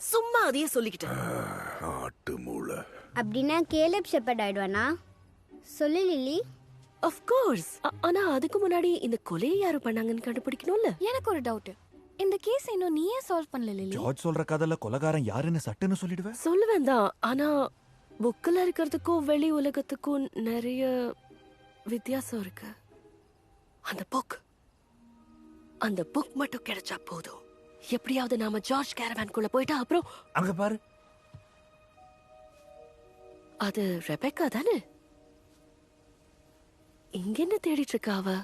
சும்மா அதையே சொல்லிக்கிட்டேன். ஆட்டு மூளை. அப்படின்னா கேலப் ஷெப்பர்ட் ஆயிடுவானா? சொல்லு லில்லி. Of course. ஆனா அதுக்கு முன்னாடி இந்த கொலையை யாரு பண்ணாங்கன்னு கண்டுபிடிக்கணும்ல. எனக்கு ஒரு டவுட். இந்த கேஸ் இன்னும் நீயே சால்வ் பண்ணல லில்லி. ஜார்ஜ் சொல்ற கதையில கொலைகாரன் யாருன்னு சட்டுன்னு சொல்லிடுவேன். சொல்லுவேன் தான். ஆனா புக்கில் இருக்கிறதுக்கும் வெளி உலகத்துக்கும் நிறைய வித்தியாசம் இருக்கு. அந்த புக் மட்டும் கிடைச்சா போதும். எப்படியாவது நாம ஜார்ஜ் கேரவான்குள்ள போயிட்டா அப்புறம் அங்க பாரு. அது ரெபெக்கா தானே? இங்க என்ன தேடிட்டு இருக்கா அவ?